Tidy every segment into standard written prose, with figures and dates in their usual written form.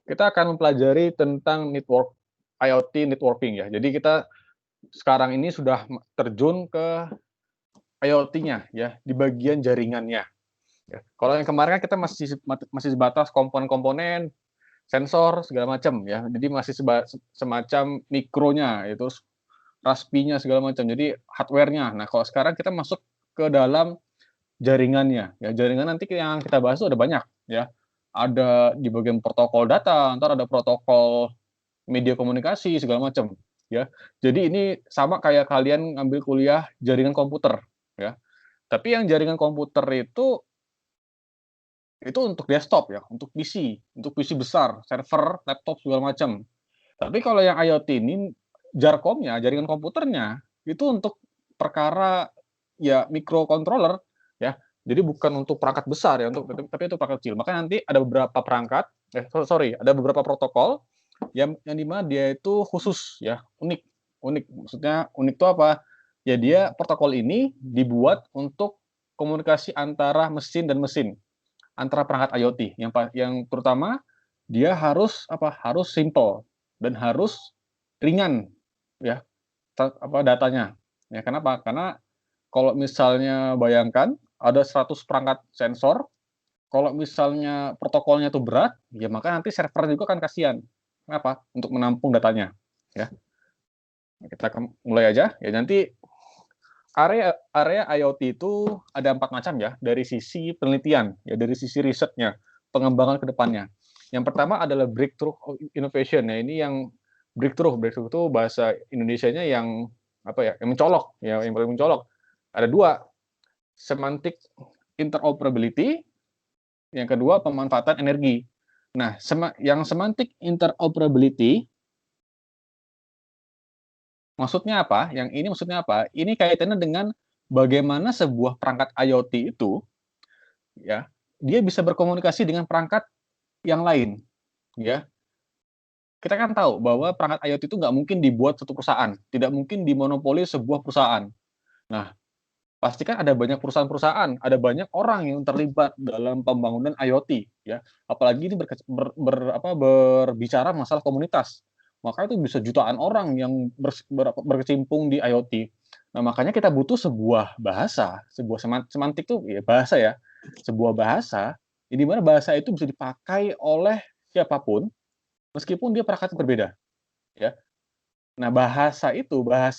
Kita akan mempelajari tentang IoT networking ya. Jadi kita sekarang ini sudah terjun ke IoT-nya ya, di bagian jaringannya ya. Kalau yang kemarin kan kita masih sebatas komponen-komponen, sensor segala macam ya. Jadi masih semacam mikronya, itu raspi-nya segala macam. Jadi hardware-nya. Nah, kalau sekarang kita masuk ke dalam jaringannya ya. Jaringan nanti yang kita bahas itu ada banyak ya. Ada di bagian protokol data, ntar ada protokol media komunikasi segala macam, ya. Jadi ini sama kayak kalian ngambil kuliah jaringan komputer, ya. Tapi yang jaringan komputer itu untuk desktop ya, untuk PC besar, server, laptop segala macam. Tapi kalau yang IoT ini jarkomnya, jaringan komputernya itu untuk perkara ya microcontroller ya. Jadi bukan untuk perangkat besar ya, tapi itu perangkat kecil. Makanya nanti ada beberapa perangkat, sorry, ada beberapa protokol yang di mana dia itu khusus ya, unik. Unik, maksudnya unik itu apa? Ya dia protokol ini dibuat untuk komunikasi antara mesin dan mesin, antara perangkat IoT yang terutama dia harus apa, harus simple dan harus ringan ya, datanya. Ya kenapa? Karena kalau misalnya bayangkan ada 100 perangkat sensor, kalau misalnya protokolnya itu berat, ya maka nanti server juga kan kasihan. Kenapa? Untuk menampung datanya, ya. Kita mulai aja, ya nanti area area IoT itu ada 4 macam ya, dari sisi penelitian, ya dari sisi risetnya, pengembangan ke depannya. Yang pertama adalah breakthrough innovation, ya ini yang breakthrough itu bahasa Indonesianya yang apa ya, yang mencolok, ya yang paling mencolok. Ada 2, semantic interoperability, yang kedua pemanfaatan energi. Nah, yang semantic interoperability maksudnya apa? Yang ini maksudnya apa? Ini kaitannya dengan bagaimana sebuah perangkat IoT itu ya, dia bisa berkomunikasi dengan perangkat yang lain, ya. Kita kan tahu bahwa perangkat IoT itu nggak mungkin dibuat satu perusahaan, tidak mungkin dimonopoli sebuah perusahaan. Nah, pasti kan ada banyak perusahaan-perusahaan, ada banyak orang yang terlibat dalam pembangunan IoT, ya. Apalagi ini berbicara masalah komunitas. Maka itu bisa jutaan orang yang berkecimpung di IoT. Nah, makanya kita butuh sebuah bahasa, sebuah semantik itu ya bahasa ya, sebuah bahasa, di mana bahasa itu bisa dipakai oleh siapapun, meskipun dia perangkat berbeda, ya. Nah, bahasa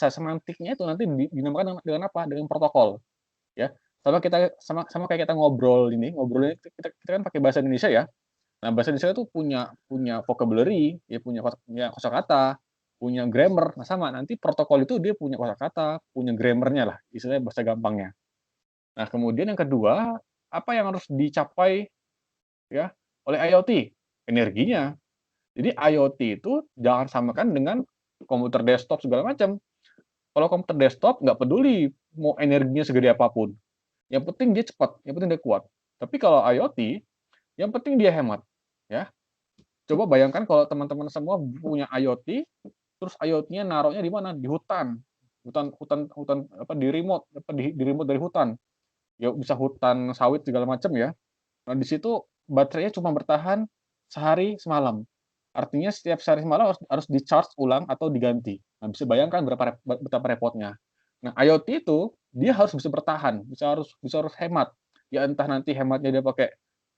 semantiknya itu nanti dinamakan dengan apa? Dengan protokol. Ya, sama kayak kita ngobrolnya kita kan pakai bahasa Indonesia ya. Nah, bahasa Indonesia itu punya punya vocabulary, ya punya kosakata, punya grammar. Nah, sama nanti protokol itu dia punya kosakata, punya grammar-nya lah, istilahnya bahasa gampangnya. Nah, kemudian yang kedua, apa yang harus dicapai ya oleh IoT? Energinya. Jadi IoT itu jangan samakan dengan komputer desktop segala macam. Kalau komputer desktop nggak peduli mau energinya segede apapun. Yang penting dia cepat, yang penting dia kuat. Tapi kalau IoT, yang penting dia hemat, ya. Coba bayangkan kalau teman-teman semua punya IoT, terus IoT-nya naruhnya di mana? Di hutan. Hutan apa di remote, di remote dari hutan. Ya bisa hutan sawit segala macam ya. Nah, di situ baterainya cuma bertahan sehari semalam. Artinya setiap sehari semalam harus di-charge ulang atau diganti. Nah, bisa bayangkan betapa repotnya. Nah, IoT itu dia harus bisa bertahan, bisa harus hemat. Ya entah nanti hematnya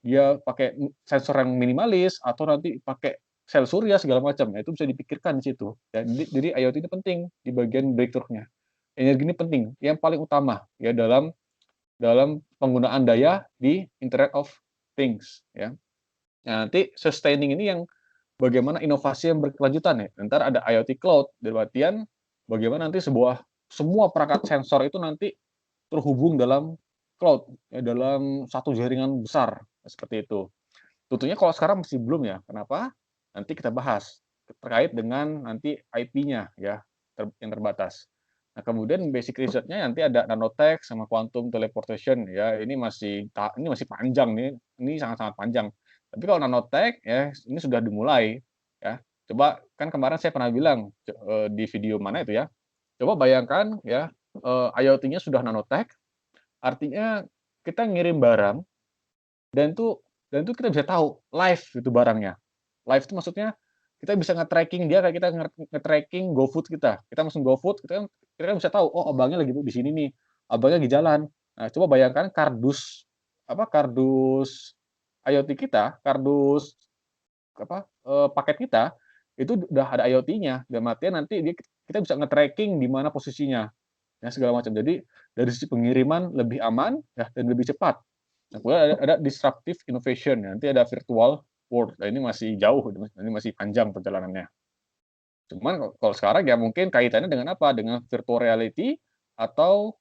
dia pakai sensor yang minimalis atau nanti pakai sel surya segala macam. Nah, itu bisa dipikirkan di situ. Ya, jadi IoT ini penting di bagian breakthrough-nya. Energi ini penting, yang paling utama ya dalam dalam penggunaan daya di Internet of Things ya. Nah, nanti sustaining ini yang bagaimana inovasi yang berkelanjutan ya. Entar ada IoT Cloud, dalam artian bagaimana nanti semua perangkat sensor itu nanti terhubung dalam cloud, ya dalam satu jaringan besar, seperti itu. Tentunya kalau sekarang masih belum ya, kenapa? Nanti kita bahas terkait dengan nanti IP-nya ya, yang terbatas. Nah, kemudian basic research-nya nanti ada nanotech sama quantum teleportation ya, ini masih panjang nih, ini sangat-sangat panjang. Tapi kalau nanotech ya ini sudah dimulai ya. Coba kan kemarin saya pernah bilang di video mana itu ya. Coba bayangkan ya, IoT-nya sudah nanotech, artinya kita ngirim barang dan itu kita bisa tahu live itu barangnya. Live itu maksudnya kita bisa nge-tracking dia, kayak kita nge-tracking GoFood kita. Kita mesen GoFood, kita kan bisa tahu, oh abangnya lagi di sini nih, abangnya lagi jalan. Nah, coba bayangkan kardus IoT kita, paket kita, itu udah ada IoT-nya, dalam artian nanti kita bisa nge-tracking di mana posisinya, ya segala macam. Jadi dari sisi pengiriman lebih aman ya dan lebih cepat. Nah, kemudian ada disruptive innovation, nanti ada virtual world. Nah, ini masih jauh, ini masih panjang perjalanannya. Cuman kalau sekarang ya mungkin kaitannya dengan apa? Dengan virtual reality atau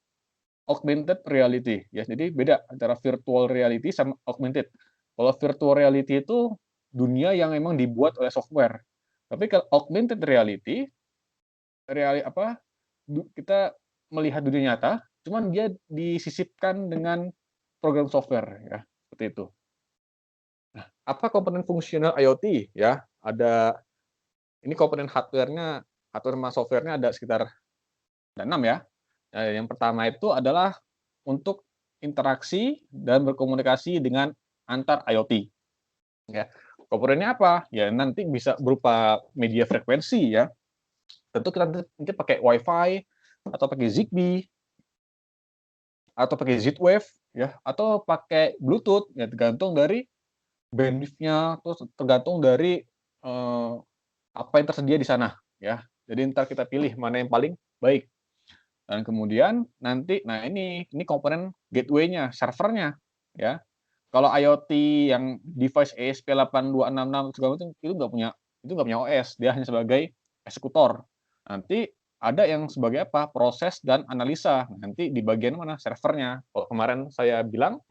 augmented reality ya. Jadi beda antara virtual reality sama augmented. Kalau virtual reality itu dunia yang memang dibuat oleh software. Tapi kalau augmented reality, apa? Kita melihat dunia nyata, cuman dia disisipkan dengan program software ya, seperti itu. Nah, apa komponen fungsional IoT ya? Ada ini komponen hardware-nya, hardware sama software-nya ada sekitar ada 6 ya. Yang pertama itu adalah untuk interaksi dan berkomunikasi dengan antar IoT. Ya. Komponennya apa? Ya nanti bisa berupa media frekuensi ya. Tentu kita nanti pakai Wi-Fi atau pakai Zigbee atau pakai Z-Wave ya atau pakai Bluetooth ya tergantung dari bandwidth-nya, terus tergantung dari apa yang tersedia di sana ya. Jadi ntar kita pilih mana yang paling baik. Dan kemudian nanti, nah ini komponen gateway-nya, servernya, ya. Kalau IoT yang device ESP8266 segala macam itu nggak punya OS, dia hanya sebagai eksekutor. Nanti ada yang sebagai apa? Proses dan analisa. Nanti di bagian mana? Servernya. Kalau kemarin saya bilang,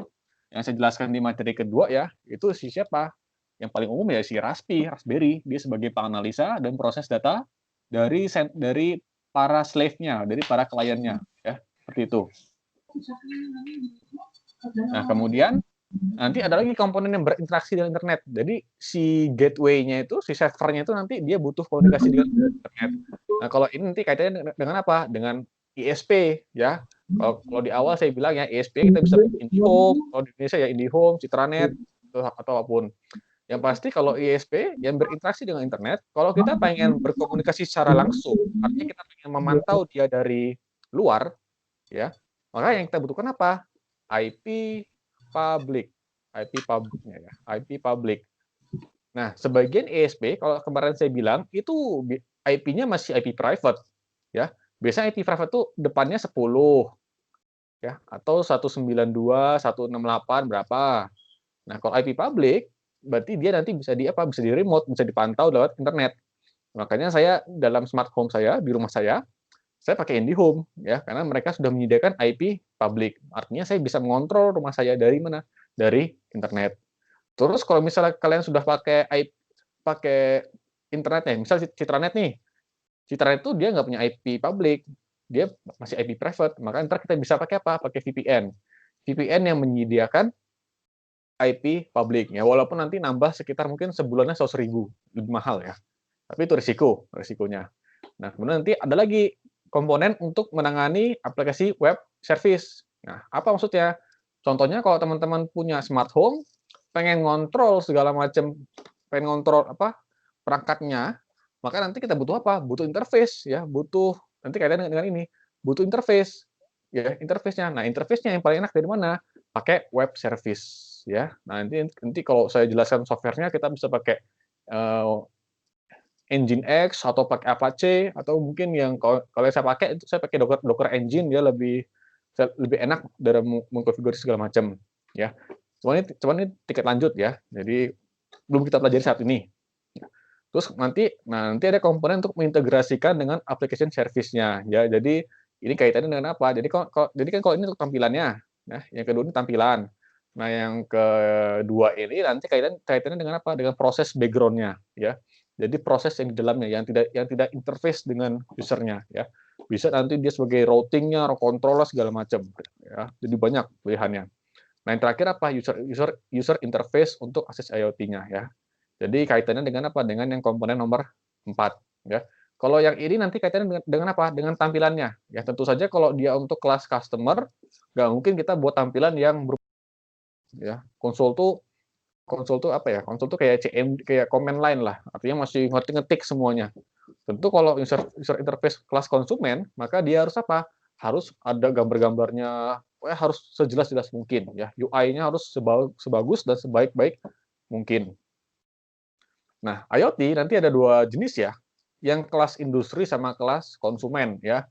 yang saya jelaskan di materi kedua ya, itu si siapa? Yang paling umum ya si Raspberry. Dia sebagai penganalisa dan proses data dari para slave-nya, dari para kliennya, ya seperti itu. Nah kemudian nanti ada lagi komponen yang berinteraksi dengan internet. Jadi si gateway-nya itu, si servernya itu nanti dia butuh komunikasi dengan internet. Nah kalau ini nanti kaitannya dengan apa? Dengan ISP ya. Kalau di awal saya bilang ya ISP kita bisa IndiHome, kalau di Indonesia ya IndiHome, Citranet atau apapun. Yang pasti kalau ISP yang berinteraksi dengan internet, kalau kita pengen berkomunikasi secara langsung, artinya kita pengen memantau dia dari luar, ya, maka yang kita butuhkan apa? IP public, IP publiknya ya, IP public. Nah, sebagian ISP kalau kemarin saya bilang itu IP-nya masih IP private, ya. Biasanya IP private itu depannya 10, ya, atau 192, 168 berapa. Nah, kalau IP public berarti dia nanti bisa bisa di remote, bisa dipantau lewat internet. Makanya saya dalam smart home saya di rumah saya pakai IndiHome ya, karena mereka sudah menyediakan IP public. Artinya saya bisa mengontrol rumah saya dari mana? Dari internet. Terus kalau misalnya kalian sudah pakai internet ya, misal Citranet nih. Citranet itu dia nggak punya IP public, dia masih IP private. Maka ntar kita bisa pakai apa? Pakai VPN. VPN yang menyediakan IP publik ya, walaupun nanti nambah sekitar mungkin sebulannya 100.000 lebih mahal ya. Tapi itu risikonya. Nah, kemudian nanti ada lagi komponen untuk menangani aplikasi web service. Nah, apa maksudnya? Contohnya kalau teman-teman punya smart home, pengen ngontrol segala macam, pengen ngontrol apa perangkatnya, maka nanti kita butuh apa? Butuh interface ya, butuh nanti kaitannya dengan ini, butuh interface ya, interface-nya. Nah, interface-nya yang paling enak dari mana? Pakai web service ya. Nah, nanti kalau saya jelaskan software-nya kita bisa pakai Nginx atau pakai Apache atau mungkin yang kalau saya pakai itu saya pakai Docker Engine, dia lebih enak dalam mengkonfigurasi segala macam ya. Cuman ini tiket lanjut ya. Jadi belum kita pelajari saat ini. Terus nanti ada komponen untuk mengintegrasikan dengan application service-nya ya. Jadi ini kaitannya dengan apa? Jadi kan kalau ini untuk tampilannya, nah yang kedua ini tampilan. Nah yang kedua ini nanti kaitannya dengan apa? Dengan proses background-nya ya. Jadi proses yang di dalamnya yang tidak interface dengan usernya ya. Bisa nanti dia sebagai routing-nya, controller segala macam ya. Jadi banyak pilihannya. Nah, yang terakhir apa? User interface untuk akses IoT-nya ya. Jadi kaitannya dengan apa? Dengan yang komponen nomor 4 ya. Kalau yang ini nanti kaitannya dengan apa? Dengan tampilannya. Ya tentu saja kalau dia untuk kelas customer, nggak mungkin kita buat tampilan yang ya konsol tuh konsol tuh apa ya? Konsol tuh kayak kayak command line lah. Artinya masih ngetik-ngetik semuanya. Tentu kalau user interface kelas konsumen, maka dia harus apa? Harus ada gambar-gambarnya, harus sejelas-jelas mungkin ya. UI-nya harus sebagus dan sebaik-baik mungkin. Nah, IoT nanti ada dua jenis ya, yang kelas industri sama kelas konsumen ya.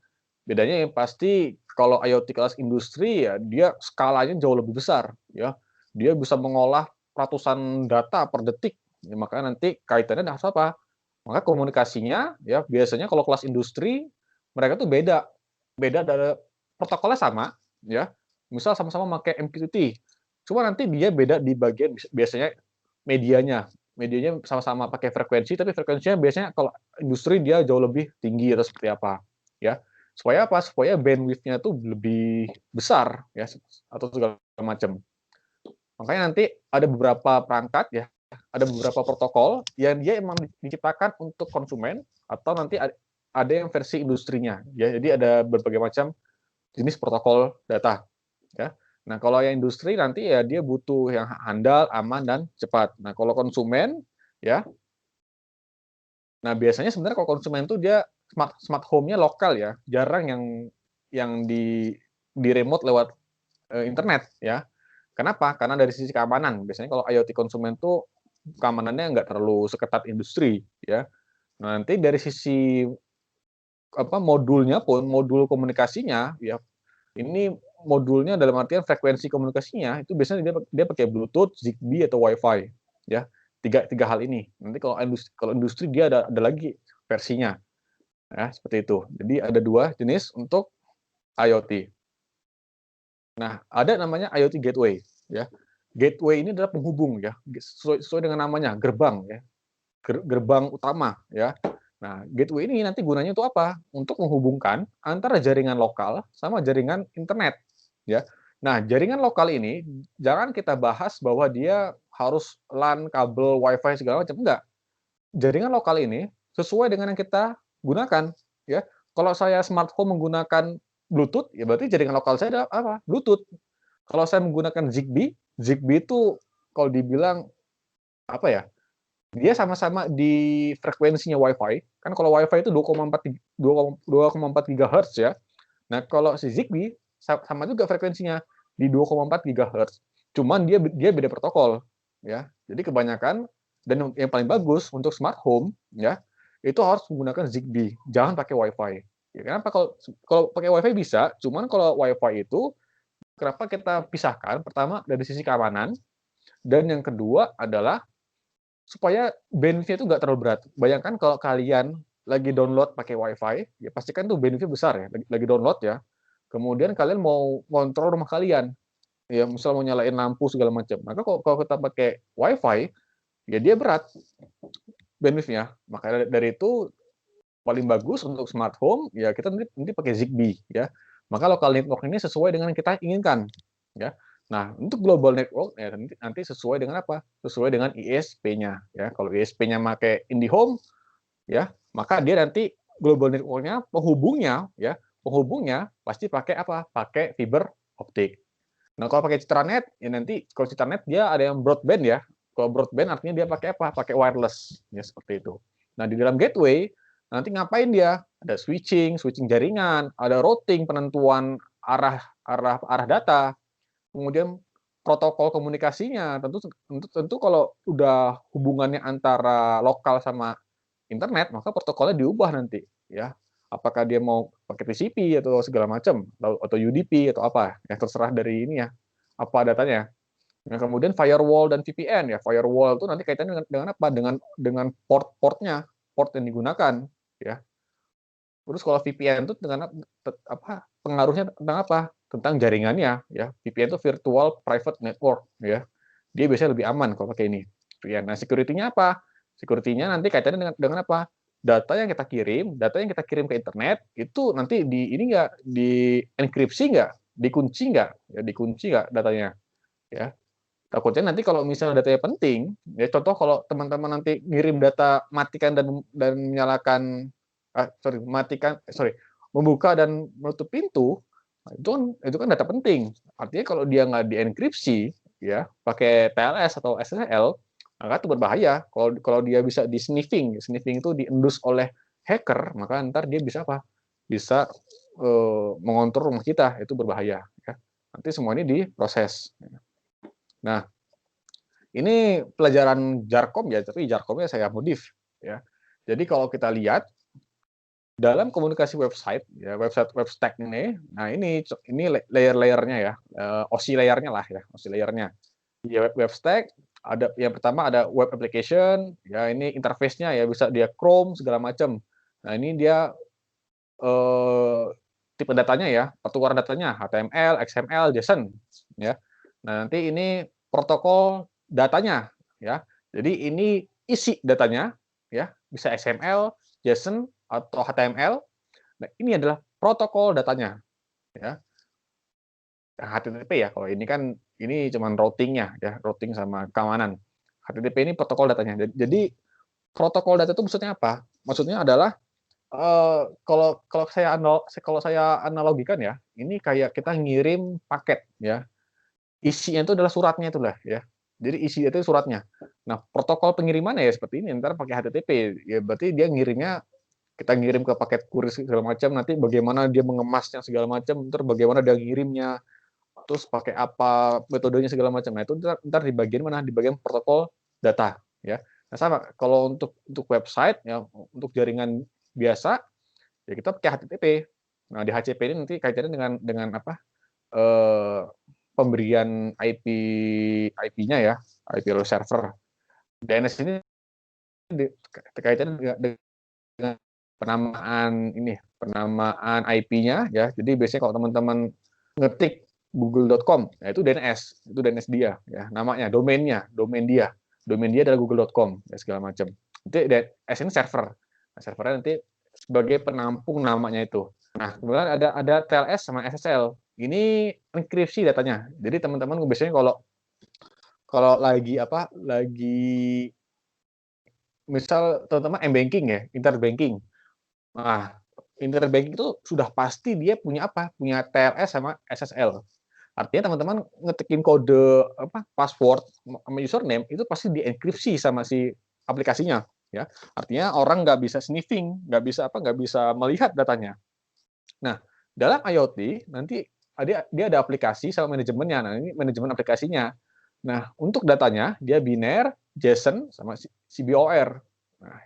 Bedanya yang pasti kalau IoT kelas industri ya dia skalanya jauh lebih besar ya. Dia bisa mengolah ratusan data per detik. Ya, makanya nanti kaitannya dengan apa? Maka komunikasinya ya biasanya kalau kelas industri mereka tuh beda. Beda dari protokolnya sama ya. Misal sama-sama pakai MQTT. Cuma nanti dia beda di bagian biasanya medianya. Medianya sama-sama pakai frekuensi tapi frekuensinya biasanya kalau industri dia jauh lebih tinggi atau seperti apa ya. Supaya apa? Supaya bandwidth-nya tuh lebih besar ya atau segala macam. Makanya nanti ada beberapa perangkat ya, ada beberapa protokol yang dia emang diciptakan untuk konsumen atau nanti ada yang versi industrinya ya. Jadi ada berbagai macam jenis protokol data ya. Nah, kalau yang industri nanti ya dia butuh yang handal, aman dan cepat. Nah, kalau konsumen ya, nah biasanya sebenarnya kalau konsumen tuh dia smart home-nya lokal ya, jarang yang di remote lewat internet ya. Kenapa? Karena dari sisi keamanan. Biasanya kalau IoT konsumen tuh keamanannya nggak terlalu seketat industri ya. Nah, nanti dari sisi apa modulnya pun, modul komunikasinya ya ini modulnya dalam artian frekuensi komunikasinya itu biasanya dia pakai Bluetooth, Zigbee atau Wi-Fi ya. Tiga hal ini. Nanti kalau industri dia ada lagi versinya ya seperti itu. Jadi ada dua jenis untuk IoT. Nah, ada namanya IoT gateway ya. Gateway ini adalah penghubung ya, sesuai dengan namanya, gerbang ya. Gerbang utama ya. Nah, gateway ini nanti gunanya itu apa? Untuk menghubungkan antara jaringan lokal sama jaringan internet ya. Nah, jaringan lokal ini jangan kita bahas bahwa dia harus LAN, kabel, WiFi segala macam, enggak. Jaringan lokal ini sesuai dengan yang kita gunakan ya. Kalau saya smart home menggunakan Bluetooth, ya berarti jaringan lokal saya adalah apa? Bluetooth. Kalau saya menggunakan Zigbee, Zigbee itu kalau dibilang apa ya? Dia sama-sama di frekuensinya WiFi. Kan kalau WiFi itu 2,4 GHz ya. Nah, kalau si Zigbee sama juga frekuensinya di 2,4 GHz. Cuman dia beda protokol ya. Jadi kebanyakan dan yang paling bagus untuk smart home ya, itu harus menggunakan Zigbee, jangan pakai WiFi. Ya, kenapa? Kalau pakai WiFi bisa, cuman kalau WiFi itu kenapa kita pisahkan? Pertama dari sisi keamanan, dan yang kedua adalah supaya bandwidth-nya itu nggak terlalu berat. Bayangkan kalau kalian lagi download pakai WiFi, ya pastikan tuh bandwidth-nya besar ya, lagi download ya. Kemudian kalian mau kontrol rumah kalian, ya misal mau nyalain lampu segala macam. Maka kalau kita pakai WiFi, ya dia berat bandwidth-nya. Maka dari itu paling bagus untuk smart home ya kita nanti pakai Zigbee ya. Maka local network ini sesuai dengan yang kita inginkan ya. Nah, untuk global network ya nanti sesuai dengan apa? Sesuai dengan ISP-nya ya. Kalau ISP-nya pakai IndiHome ya, maka dia nanti global network-nya penghubungnya pasti pakai apa? Pakai fiber optik. Nah, kalau pakai Citranet ya nanti kalau Citranet dia ada yang broadband ya. Kalau broadband artinya dia pakai apa? Pakai wireless ya seperti itu. Nah, di dalam gateway nanti ngapain dia? Ada switching jaringan, ada routing penentuan arah data, kemudian protokol komunikasinya. Tentu kalau udah hubungannya antara lokal sama internet, maka protokolnya diubah nanti ya. Apakah dia mau pakai TCP atau segala macam atau UDP atau apa? Ya terserah dari ini ya. Apa datanya. Nah, kemudian firewall dan VPN ya. Firewall itu nanti kaitannya dengan apa? Dengan port-portnya, port yang digunakan ya. Terus kalau VPN itu dengan apa? Pengaruhnya tentang apa? Tentang jaringannya ya. VPN itu virtual private network ya. Dia biasanya lebih aman kalau pakai ini. VPN. Nah, security-nya apa? Security-nya nanti kaitannya dengan apa? Data yang kita kirim ke internet itu nanti di ini enggak di enkripsi enggak? Dikunci enggak? Ya dikunci enggak datanya? Ya. Takutnya nanti kalau misalnya datanya penting, ya contoh kalau teman-teman nanti ngirim data matikan dan menyalakan membuka dan menutup pintu, itu kan data penting. Artinya kalau dia nggak dienkripsi, ya, pakai TLS atau SSL, maka itu berbahaya. Kalau dia bisa di sniffing, sniffing itu diendus oleh hacker, maka ntar dia bisa apa? Bisa mengontrol rumah kita, itu berbahaya. Ya. Nanti semua ini diproses. Nah, ini pelajaran Jarkom ya, tapi Jarkomnya saya modif. Ya. Jadi kalau kita lihat dalam komunikasi website, ya website web stack ini, nah ini layer-layernya ya, OSI layernya lah ya, OSI layernya. Di web stack ada yang pertama ada web application, ya ini interface-nya ya bisa dia Chrome segala macam. Nah ini dia tipe datanya ya, pertukaran datanya HTML, XML, JSON, ya. Nah nanti ini protokol datanya, ya. Jadi ini isi datanya, ya bisa XML, JSON atau HTML. Nah, ini adalah protokol datanya, ya. HTTP ya, kalau ini kan ini cuman routing-nya ya, routing sama keamanan. HTTP ini protokol datanya. Jadi protokol data itu maksudnya apa? Maksudnya adalah kalau kalau saya analogikan ya, ini kayak kita ngirim paket ya. Isinya itu adalah suratnya itulah ya. Jadi isi itu suratnya. Nah, protokol pengirimannya ya seperti ini, entar pakai HTTP. Ya berarti dia ngirimnya kita ngirim ke paket kurir segala macam, nanti bagaimana dia mengemasnya segala macam, ntar bagaimana dia ngirimnya, terus pakai apa metodenya segala macam. Nah, itu ntar di bagian mana? Di bagian protokol data ya. Nah, sama kalau untuk website ya untuk jaringan biasa ya kita pakai HTTP. Nah, di HCP ini nanti kaitannya dengan apa? Eh, pemberian IP-nya ya, IP root server. DNS ini kaitannya dengan penamaan IP-nya ya. Jadi biasanya kalau teman-teman ngetik google.com, nah itu DNS dia ya, namanya, domain dia. Domain dia adalah google.com ya segala macam. Nanti DNS ini server. Nah, servernya nanti sebagai penampung namanya itu. Nah, kemudian ada TLS sama SSL. Ini enkripsi datanya. Jadi teman-teman biasanya kalau kalau lagi apa? Lagi misal teman-teman m-banking ya, internet banking. Nah, internet banking itu sudah pasti dia punya apa? Punya TLS sama SSL. Artinya teman-teman ngetikin kode apa password sama username itu pasti dienkripsi sama si aplikasinya, ya. Artinya orang nggak bisa sniffing, nggak bisa melihat datanya. Nah, dalam IoT nanti dia ada aplikasi sama manajemennya. Nah, ini manajemen aplikasinya. Nah, untuk datanya dia biner, JSON sama CBOR. Nah,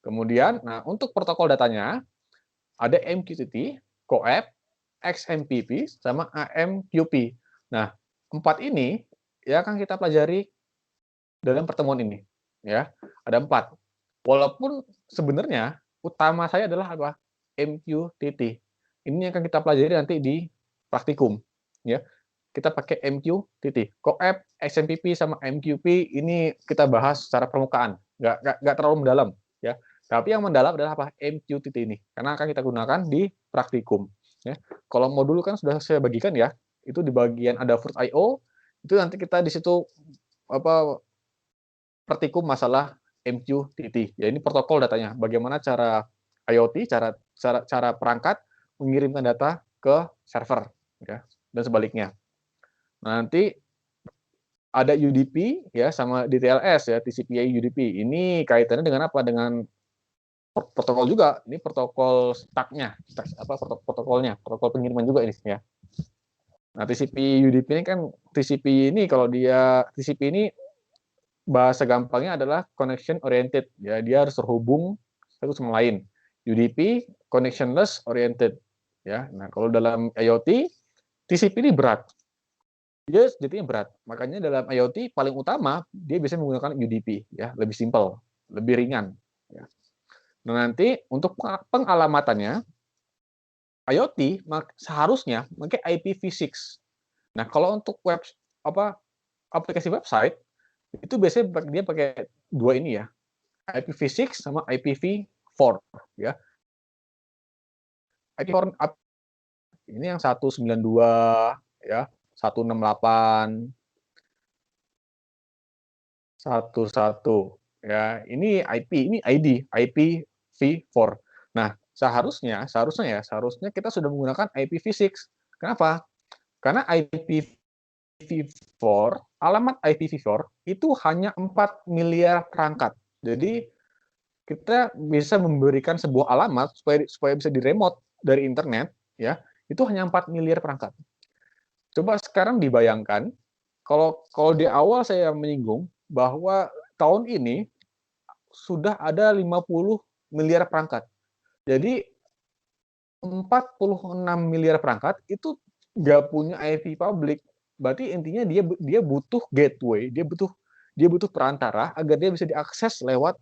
kemudian, nah untuk protokol datanya ada MQTT, CoAP, XMPP, sama AMQP. Nah, 4 ini ya akan kita pelajari dalam pertemuan ini. Ya, ada 4. Walaupun sebenarnya utama saya adalah apa? MQTT. Ini yang akan kita pelajari nanti di praktikum. Ya, kita pakai MQTT. CoAP, XMPP, sama MQP ini kita bahas secara permukaan, nggak terlalu mendalam. Ya, tapi yang mendalam adalah apa? MQTT ini, karena akan kita gunakan di praktikum. Ya, kalau modul kan sudah saya bagikan ya, itu di bagian ada Fruit.io, itu nanti kita di situ apa praktikum masalah MQTT. Ya ini protokol datanya. Bagaimana cara IoT, cara perangkat mengirimkan data ke server, ya, dan sebaliknya. Nah, nanti ada UDP ya sama DTLS ya, TCP/IP UDP. Ini kaitannya dengan apa? Dengan protokol juga. Ini protokol stack-nya, protokolnya, protokol pengiriman juga ini ya. Nah, TCP UDP ini kan TCP ini kalau dia TCP ini bahasa gampangnya adalah connection oriented ya, dia harus terhubung satu sama lain. UDP connectionless oriented ya. Nah, kalau dalam IoT TCP ini berat. Dia jadinya berat. Makanya dalam IoT paling utama dia bisa menggunakan UDP ya, lebih simpel, lebih ringan ya. Nah, nanti untuk pengalamatannya IoT seharusnya pakai IPv6. Nah, kalau untuk apa aplikasi website itu biasanya dia pakai dua ini ya, IPv6 sama IPv4 ya. IPv4 ini yang 192 ya, 168 11 ya. Ini IP, ini ID, IPv4. Nah, seharusnya kita sudah menggunakan IPv6. Kenapa? Karena IPv4 alamat IPv4 itu hanya 4 miliar perangkat. Jadi kita bisa memberikan sebuah alamat supaya bisa diremote dari internet, ya, itu hanya 4 miliar perangkat. Coba sekarang dibayangkan, kalau di awal saya menyinggung bahwa tahun ini sudah ada 50 miliar perangkat. Jadi 46 miliar perangkat itu nggak punya IP public. Berarti intinya dia butuh gateway, dia butuh perantara agar dia bisa diakses lewat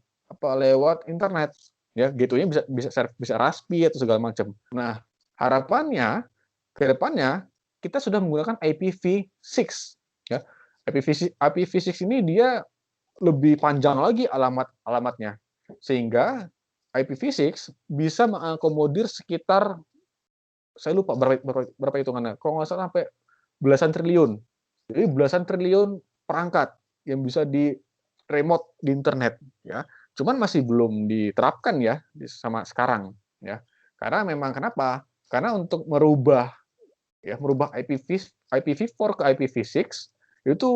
internet. Ya, gateway-nya bisa RASP atau segala macam. Nah, harapannya ke depannya kita sudah menggunakan IPv6, ya. IPv6 ini dia lebih panjang lagi alamatnya, sehingga IPv6 bisa mengakomodir sekitar, saya lupa berapa hitungannya, kalau nggak salah sampai belasan triliun. Jadi belasan triliun perangkat yang bisa di remote di internet, ya. Cuman masih belum diterapkan ya sama sekarang, ya. Karena memang kenapa? Karena untuk merubah IPv4 ke IPv6 itu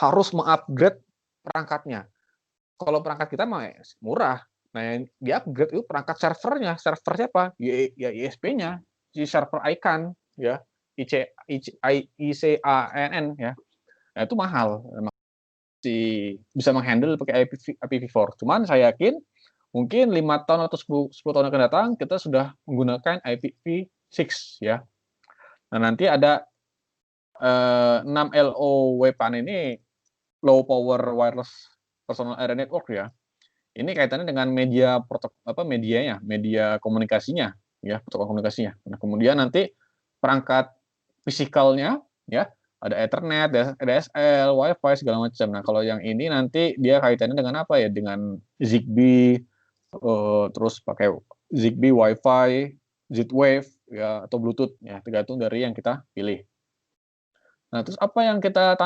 harus mengupgrade perangkatnya. Kalau perangkat kita mah murah. Nah, yang di-upgrade itu perangkat servernya. Server siapa? Ya ISP-nya, si server ICANN, ya, ICANN, ya. Nah, itu mahal. Bisa menghandle pakai IPv4. Cuman saya yakin mungkin 5 tahun atau 10 tahun akan datang kita sudah menggunakan IPv6, ya. Nah, nanti ada 6LO WPAN ini, Low Power Wireless Personal Area Network, ya. Ini kaitannya dengan media komunikasinya, ya, protokol komunikasinya. Nah, kemudian nanti perangkat fisikalnya, ya, ada Ethernet, DSL, Wi-Fi segala macam. Nah, kalau yang ini nanti dia kaitannya dengan apa ya? Dengan Zigbee, terus pakai Zigbee, Wi-Fi, Z-Wave, ya, atau Bluetooth, ya, tergantung dari yang kita pilih. Nah, terus apa yang kita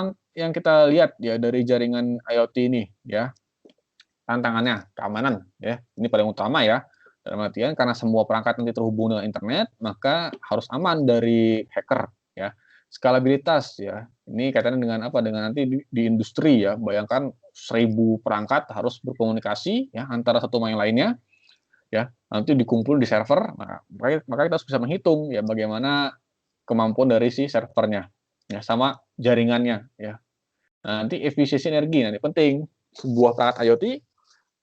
lihat ya dari jaringan IoT ini, ya? Tantangannya, keamanan, ya. Ini paling utama, ya. Dalam artian karena semua perangkat nanti terhubung dengan internet, maka harus aman dari hacker, ya. Skalabilitas, ya. Ini kaitannya dengan apa? Dengan nanti di industri, ya. Bayangkan 1.000 perangkat harus berkomunikasi, ya, antara satu sama yang lainnya, ya. Nanti dikumpul di server, maka kita harus bisa menghitung, ya, bagaimana kemampuan dari si servernya, ya, sama jaringannya, ya. Nah, nanti efisiensi energi, nanti penting. Sebuah perangkat IoT,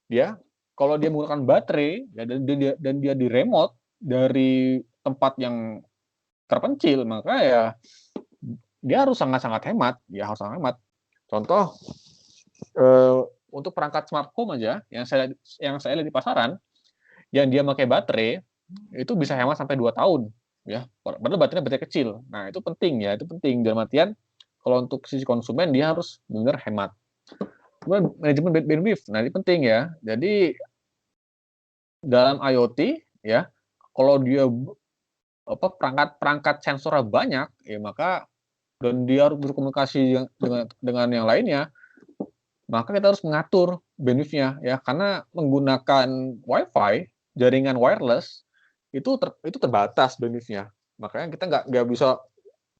dia kalau dia menggunakan baterai, ya, dan dia di remote dari tempat yang terpencil, maka ya dia harus sangat-sangat hemat, ya, harus sangat hemat. Contoh, untuk perangkat smart home aja yang saya lihat di pasaran, yang dia pakai baterai itu bisa hemat sampai 2 tahun, ya. Padahal baterai kecil. Nah, itu penting, ya, itu penting dalam artian kalau untuk sisi konsumen dia harus benar hemat. Kemudian manajemen bandwidth, nah ini penting, ya. Jadi dalam IoT, ya, kalau dia perangkat sensornya banyak, ya, maka dan dia harus berkomunikasi dengan yang lainnya, maka kita harus mengatur bandwidth-nya, ya. Karena menggunakan Wi-Fi, jaringan wireless itu terbatas bandwidth-nya. Makanya kita nggak bisa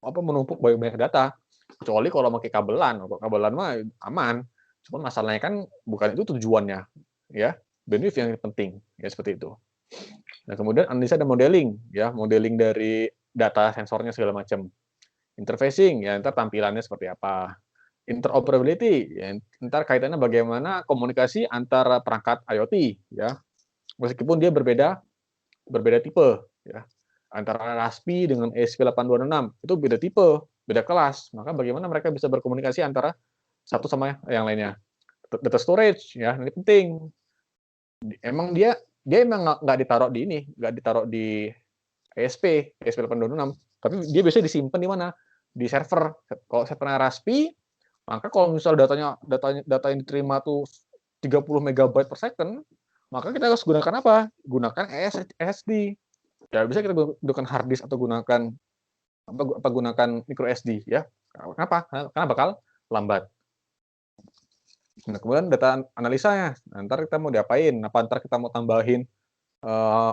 menumpuk banyak data, kecuali kalau pakai kabelan. Kalau kabelan mah aman. Cuman masalahnya kan bukan itu tujuannya, ya. Bandwidth yang penting, ya, seperti itu. Nah, kemudian analisa dan modeling, ya, modeling dari data sensornya segala macam. Interfacing, ya, ntar tampilannya seperti apa. Interoperability, ya, ntar kaitannya bagaimana komunikasi antara perangkat IoT, ya. Meskipun dia berbeda tipe, ya. Antara RASP dengan ESP8266 itu beda tipe, beda kelas. Maka bagaimana mereka bisa berkomunikasi antara satu sama yang lainnya. Data storage, ya, ini penting. Emang dia emang nggak ditaruh di ini, nggak ditaruq di ESP8266, tapi dia biasanya disimpan di mana? Di server. Kalau servernya RASP, maka kalau misal data yang diterima tuh 30 megabyte per second, maka kita harus gunakan apa? Gunakan SSD. Ya, bisa kita gunakan hard disk atau gunakan micro SD, ya. Kenapa? Karena bakal lambat. Nah, kemudian data analisanya. Nah, ntar kita mau diapain? Apa ntar kita mau tambahin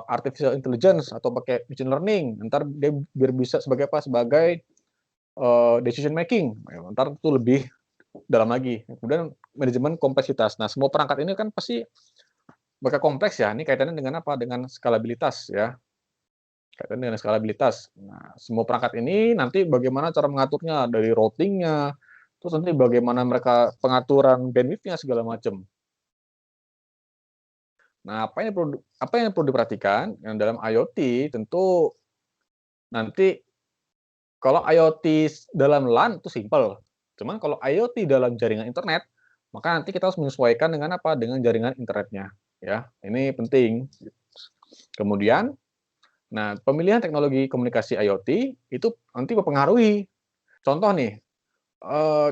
artificial intelligence atau pakai machine learning? Ntar dia biar bisa sebagai apa? Sebagai decision making, entar itu lebih dalam lagi. Kemudian manajemen kompleksitas. Nah, semua perangkat ini kan pasti bakal kompleks ya, ini kaitannya dengan apa, dengan skalabilitas ya, kaitannya dengan skalabilitas. Nah, semua perangkat ini nanti bagaimana cara mengaturnya, dari routing-nya, terus nanti bagaimana mereka pengaturan bandwidth-nya segala macam. Nah, apa yang perlu diperhatikan, yang dalam IoT tentu nanti kalau IoT dalam LAN itu simpel, cuman kalau IoT dalam jaringan internet, maka nanti kita harus menyesuaikan dengan apa, dengan jaringan internetnya, ya. Ini penting. Kemudian, nah pemilihan teknologi komunikasi IoT itu nanti mempengaruhi. Contoh nih,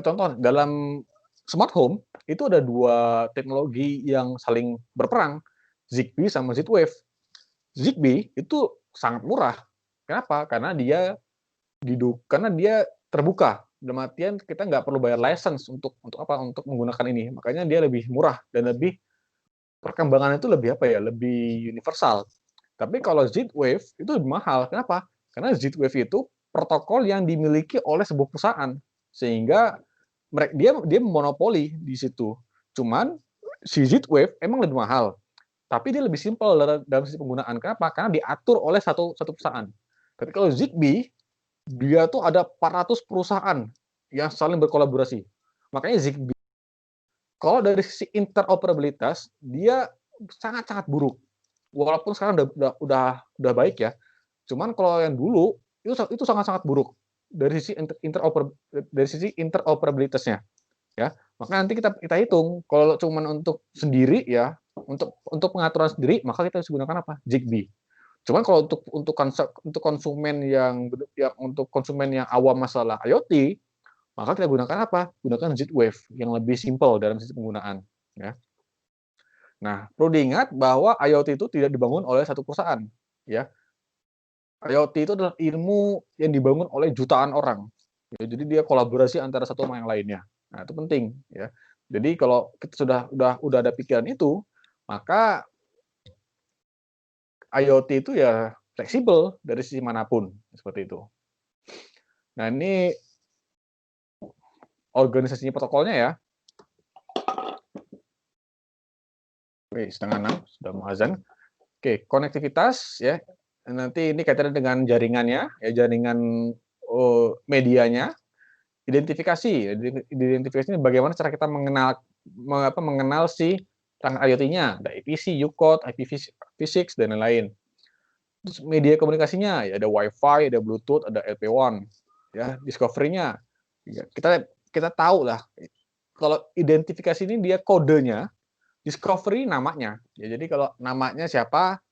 contoh dalam smart home, itu ada 2 teknologi yang saling berperang, Zigbee sama Z-Wave. Zigbee itu sangat murah. Kenapa? Karena dia terbuka, dalam artian kita nggak perlu bayar license untuk apa, untuk menggunakan ini. Makanya dia lebih murah dan lebih perkembangannya itu lebih apa ya, lebih universal. Tapi kalau Z-Wave itu lebih mahal. Kenapa? Karena Z-Wave itu protokol yang dimiliki oleh sebuah perusahaan, sehingga dia monopoli di situ. Cuman si Z-Wave emang lebih mahal, tapi dia lebih simpel dalam sisi penggunaan. Kenapa? Karena diatur oleh satu satu perusahaan. Tapi kalau Zigbee, dia tuh ada 400 perusahaan yang saling berkolaborasi. Makanya Zigbee, kalau dari sisi interoperabilitas, dia sangat-sangat buruk. Walaupun sekarang udah baik ya. Cuman kalau yang dulu itu sangat-sangat buruk dari sisi interoperabilitasnya, ya. Maka nanti kita hitung kalau cuman untuk sendiri ya, untuk pengaturan sendiri, maka kita harus gunakan apa? Zigbee. Cuman kalau untuk konsumen untuk konsumen yang awam masalah IoT, maka kita gunakan apa? Gunakan Z-Wave yang lebih simpel dalam sisi penggunaan, ya. Nah, perlu diingat bahwa IoT itu tidak dibangun oleh satu perusahaan, ya. IoT itu adalah ilmu yang dibangun oleh jutaan orang. Ya, jadi dia kolaborasi antara satu sama yang lainnya. Nah, itu penting, ya. Jadi kalau kita udah ada pikiran itu, maka IoT itu ya fleksibel dari sisi manapun, seperti itu. Nah, ini organisasinya protokolnya ya. Oke, 5:30 sudah mau azan. Oke, konektivitas ya. Nanti ini kaitannya dengan jaringannya, ya jaringan medianya. Identifikasi, identifikasi ini bagaimana cara kita mengenal si perangkat IoT-nya, ada EPC, UCODE, IPv6 dan lain-lain. Terus media komunikasinya, ya ada Wi-Fi, ada Bluetooth, ada LPWAN, ya discovery-nya. Ya, kita tahu lah kalau identifikasi ini dia kodenya, discovery namanya. Ya, jadi kalau namanya siapa,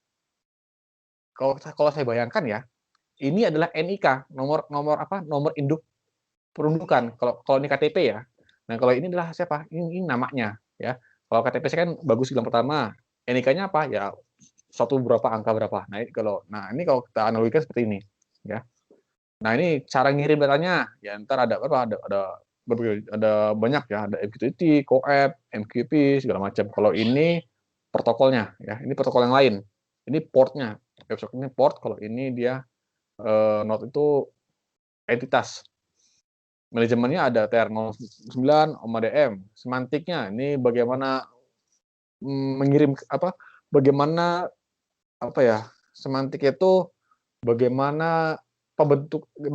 kalau saya bayangkan ya, ini adalah NIK, nomor induk pendudukan. Kalau ini KTP ya. Nah, kalau ini adalah siapa? Ini namanya ya. Kalau KTP saya kan bagus bilang pertama. NIK-nya apa? Ya satu berapa angka berapa. Ini kalau kita analogikan seperti ini ya. Nah, ini cara ngirim datanya. Ya ntar ada apa? Ada banyak ya, ada MQTT, CoAP, MQP segala macam. Kalau ini protokolnya ya. Ini protokol yang lain. Ini portnya. Ini port, kalau ini dia node itu entitas. Manajemennya ada TR09, OMA-DM, semantiknya ini bagaimana mengirim apa, bagaimana semantik itu bagaimana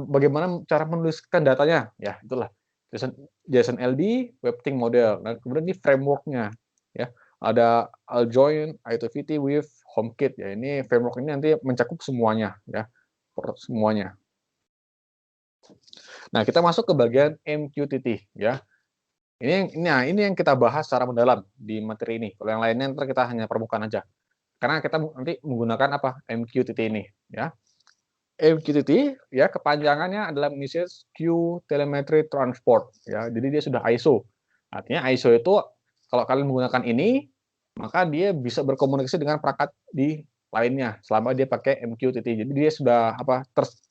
bagaimana cara menuliskan datanya, ya itulah. JSON LD, WebThing model. Nah, kemudian ini framework-nya, ya. Ada Aljoin, ITVT with HomeKit, ya ini framework ini nanti mencakup semuanya, ya, semuanya. Nah, kita masuk ke bagian MQTT, ya. Ini yang kita bahas secara mendalam di materi ini. Kalau yang lainnya ntar kita hanya permukaan aja. Karena kita nanti menggunakan apa? MQTT ini, ya. MQTT ya kepanjangannya adalah Message Queue Telemetry Transport, ya. Jadi dia sudah ISO. Artinya ISO itu kalau kalian menggunakan ini, maka dia bisa berkomunikasi dengan perangkat di lainnya selama dia pakai MQTT. Jadi dia sudah apa?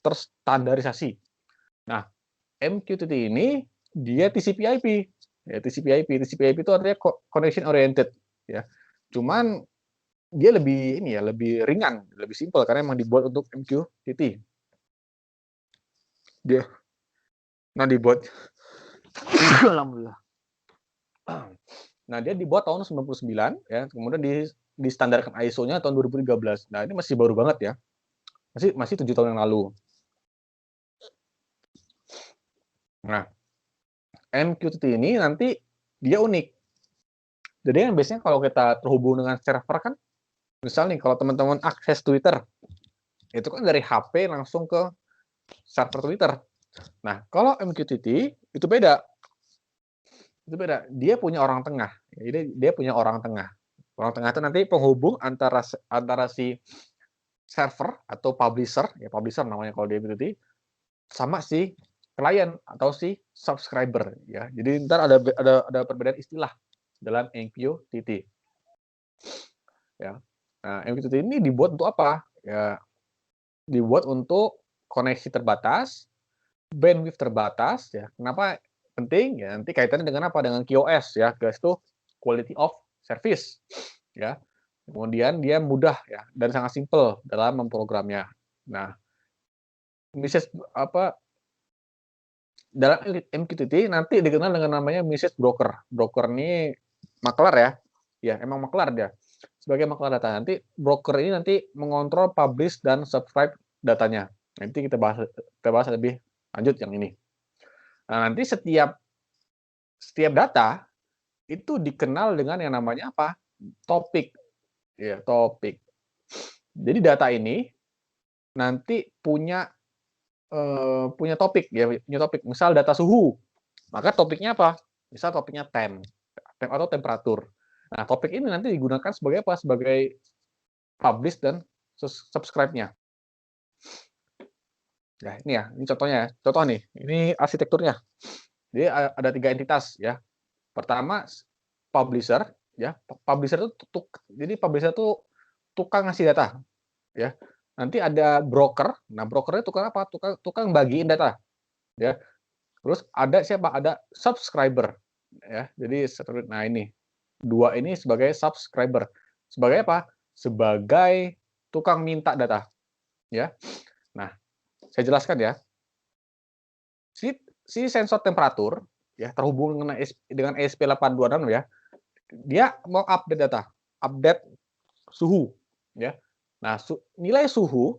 Terstandarisasi. Nah, MQTT ini dia TCP/IP. Ya, TCP/IP itu artinya connection oriented, ya. Cuman dia lebih ringan, lebih simpel karena memang dibuat untuk MQTT. Dia Nah, dibuat alhamdulillah. Nah, dia dibuat tahun 99 ya, kemudian distandarkan ISO-nya tahun 2013. Nah, ini masih baru banget ya. Masih 7 tahun yang lalu. Nah, MQTT ini nanti dia unik. Jadi kan biasanya kalau kita terhubung dengan server kan, misal nih kalau teman-teman akses Twitter, itu kan dari HP langsung ke server Twitter. Nah, kalau MQTT itu beda. Itu beda. Dia punya orang tengah. Jadi dia punya orang tengah. Orang tengah itu nanti penghubung antara si server atau publisher, ya publisher namanya kalau di MQTT, sama si klien atau si subscriber ya. Jadi ntar ada perbedaan istilah dalam MQTT. Ya. Nah, MQTT ini dibuat untuk apa? Ya, dibuat untuk koneksi terbatas, bandwidth terbatas ya. Kenapa penting? Ya nanti kaitannya dengan apa? Dengan QoS ya. QoS itu quality of service ya. Kemudian dia mudah ya dan sangat simpel dalam memprogramnya. Nah, message apa dalam MQTT nanti dikenal dengan namanya message broker. Broker ini maklar ya. Ya, emang maklar dia. Sebagai maklar data nanti broker ini nanti mengontrol publish dan subscribe datanya. Nanti kita bahas lebih lanjut yang ini. Nah, nanti setiap data itu dikenal dengan yang namanya apa? Topik. Ya, topik. Jadi data ini nanti punya topik ya, punya topik. Misal data suhu, maka topiknya apa? Misal topiknya temp atau temperatur. Nah, topik ini nanti digunakan sebagai apa? Sebagai publish dan subscribe-nya. Ya, ini contohnya ya. Contoh nih, ini arsitekturnya. Jadi ada 3 entitas ya. Pertama publisher ya. Publisher itu jadi publisher itu tukang ngasih data ya. Nanti ada broker. Nah, brokernya tukang apa? Tukang bagiin data ya. Terus ada siapa? Ada subscriber ya. Jadi nah ini. Dua ini sebagai subscriber. Sebagai apa? Sebagai tukang minta data ya. Nah, saya jelaskan ya. Si sensor temperatur ya terhubung dengan ESP8266 ya. Dia mau update data, update suhu ya. Nah, nilai suhu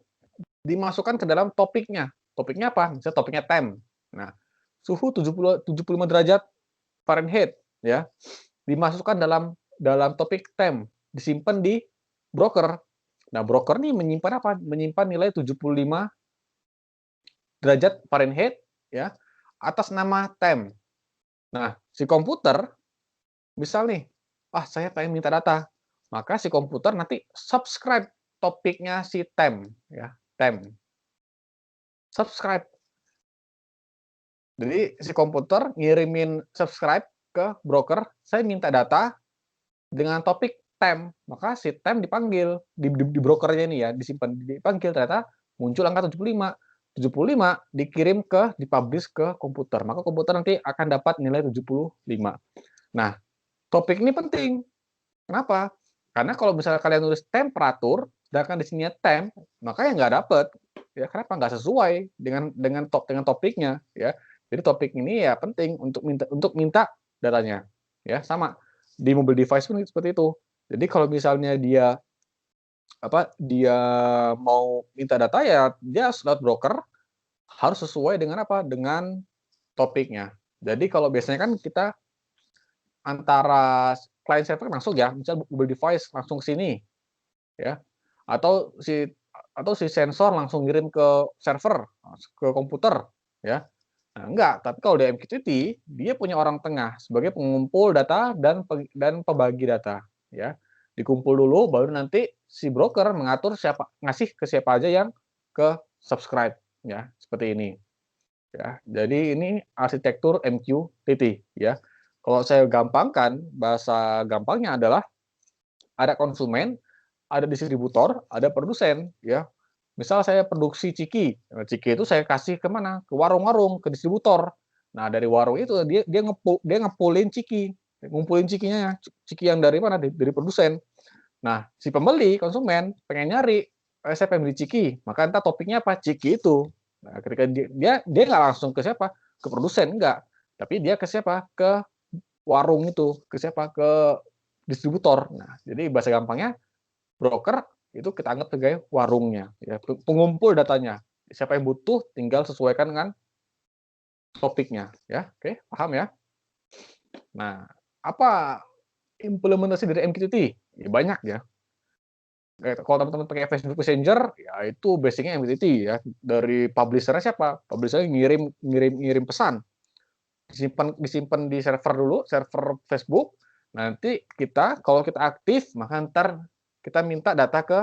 dimasukkan ke dalam topiknya. Topiknya apa? Misalnya topiknya temp. Nah, suhu 75 derajat Fahrenheit ya. Dimasukkan dalam topik temp, disimpan di broker. Nah, broker nih menyimpan apa? Menyimpan nilai 75 derajat Fahrenheit ya atas nama temp. Nah, si komputer misal nih, saya pengen minta data. Maka si komputer nanti subscribe topiknya si temp ya, temp. Subscribe. Jadi si komputer ngirimin subscribe ke broker, saya minta data dengan topik temp. Maka si temp dipanggil di brokernya ini ya, dipanggil ternyata muncul angka 75. 75 dikirim dipublish ke komputer. Maka komputer nanti akan dapat nilai 75. Nah, topik ini penting. Kenapa? Karena kalau misalnya kalian nulis temperatur, sedangkan di sini temp, maka ya nggak dapet. Ya, kenapa? Nggak sesuai dengan topiknya. Ya, jadi topik ini ya penting untuk minta datanya. Ya, sama di mobile device pun seperti itu. Jadi kalau misalnya dia mau minta data ya dia lewat broker harus sesuai dengan apa? Dengan topiknya. Jadi kalau biasanya kan kita antara client server langsung ya, misal mobile device langsung ke sini ya. Atau si sensor langsung ngirim ke server, ke komputer ya. Nah, enggak, tapi kalau di MQTT dia punya orang tengah sebagai pengumpul data dan pembagi data ya. Dikumpul dulu baru nanti si broker mengatur ngasih ke siapa aja yang ke subscribe ya, seperti ini. Ya, jadi ini arsitektur MQTT ya. Kalau saya gampangkan, bahasa gampangnya adalah ada konsumen, ada distributor, ada produsen ya. Misal saya produksi ciki, nah, ciki itu saya kasih ke mana? Ke warung-warung, ke distributor. Nah, dari warung itu dia ngepulin ciki, ngumpulin cikinya, ciki yang dari mana? Dari produsen. Nah, si pembeli, konsumen pengen nyari, saya pengen beli ciki, maka entah topiknya apa? Ciki itu. Nah, ketika dia nggak langsung ke siapa? ke produsen, enggak. Tapi dia ke siapa? Ke warung itu, ke siapa? Ke distributor. Nah, jadi bahasa gampangnya broker itu kita anggap sebagai warungnya, ya, pengumpul datanya. Siapa yang butuh tinggal sesuaikan dengan topiknya, ya. Oke, paham ya? Nah, apa implementasi dari MQTT? Ya, banyak ya. Kalau teman-teman pakai Facebook Messenger, ya itu basicnya MQTT ya. Dari publisher-nya siapa? Publisher ngirim pesan. Disimpan di server dulu, server Facebook. Nanti kalau kita aktif, maka ntar kita minta data ke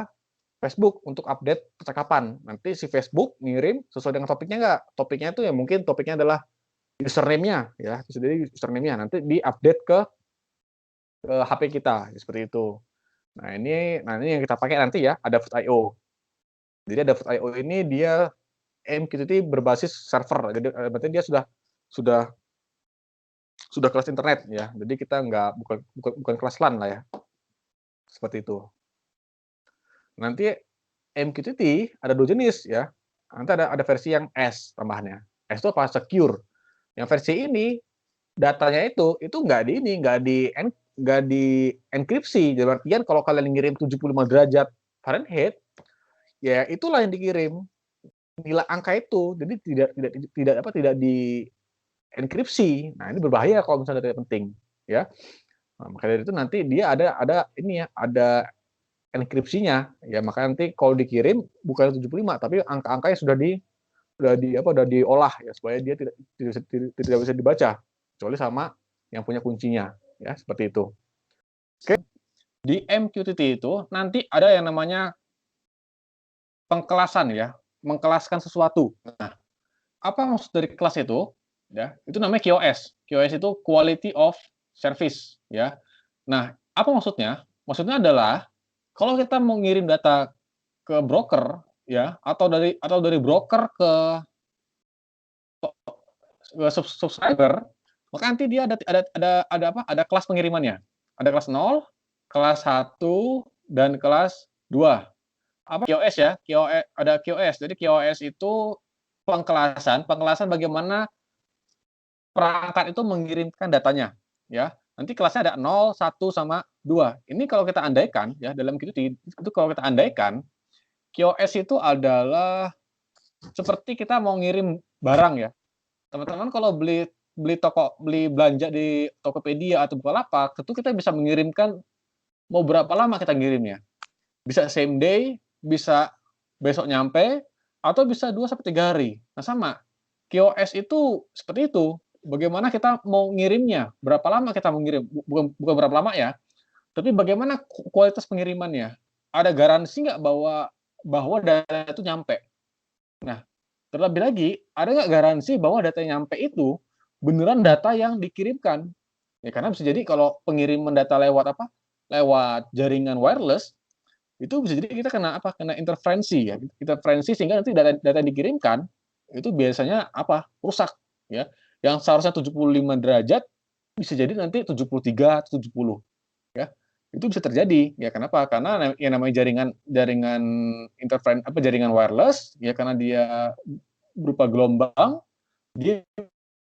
Facebook untuk update percakapan. Nanti si Facebook ngirim sesuai dengan topiknya nggak? Topiknya itu ya mungkin topiknya adalah username-nya ya, jadi username-nya nanti diupdate ke HP kita seperti itu. Nah ini yang kita pakai nanti ya, ada Adafruit.io. Jadi Adafruit.io ini dia MQTT berbasis server. Jadi berarti dia sudah kelas internet ya. Jadi kita bukan kelas LAN lah ya. Seperti itu. Nanti MQTT ada 2 jenis ya. Nanti ada versi yang S tambahannya. S itu apa? Secure. Yang versi ini datanya itu nggak di enkripsi. Jadi artian kalau kalian ngirim 75 derajat Fahrenheit, ya itulah yang dikirim nilai angka itu. Jadi tidak di enkripsi. Nah, ini berbahaya kalau misalnya tidak penting, ya. Nah, maka dari itu nanti dia ada enkripsinya. Ya, maka nanti kalau dikirim bukan 75 tapi angka-angka yang sudah diolah ya supaya dia tidak bisa dibaca kecuali sama yang punya kuncinya, ya, seperti itu. Oke. Di MQTT itu nanti ada yang namanya pengkelasan ya, mengkelaskan sesuatu. Nah, apa maksud dari kelas itu? Ya, itu namanya QoS. QoS itu Quality of Service, ya. Nah, apa maksudnya? Maksudnya adalah kalau kita mau ngirim data ke broker, ya, atau dari broker ke subscriber, maka nanti dia ada kelas pengirimannya. Ada kelas 0, kelas 1, dan kelas 2. Apa QoS ya? Ada QoS. Jadi QoS itu pengkelasan bagaimana perangkat itu mengirimkan datanya, ya. Nanti kelasnya ada 0, 1, sama 2. Ini kalau kita andaikan ya dalam QoS itu kalau kita andaikan QoS itu adalah seperti kita mau ngirim barang ya. Teman-teman kalau beli belanja di Tokopedia atau Bukalapak, tentu kita bisa mengirimkan mau berapa lama kita ngirimnya. Bisa same day, bisa besok nyampe, atau bisa 2 sampai 3 hari. Nah, sama. QoS itu seperti itu. Bagaimana kita mau ngirimnya, berapa lama kita mau ngirim, bukan berapa lama ya, tapi bagaimana kualitas pengirimannya. Ada garansi nggak bahwa data itu nyampe? Nah, terlebih lagi, ada nggak garansi bahwa data yang nyampe itu beneran data yang dikirimkan? Ya, karena bisa jadi kalau pengiriman data lewat lewat jaringan wireless, itu bisa jadi kita kena interferensi ya, interferensi sehingga nanti data yang dikirimkan itu biasanya rusak ya. Yang seharusnya 75 derajat bisa jadi nanti 73, 70 ya. Itu bisa terjadi ya. Kenapa? Karena yang namanya jaringan jaringan wireless ya, karena dia berupa gelombang, dia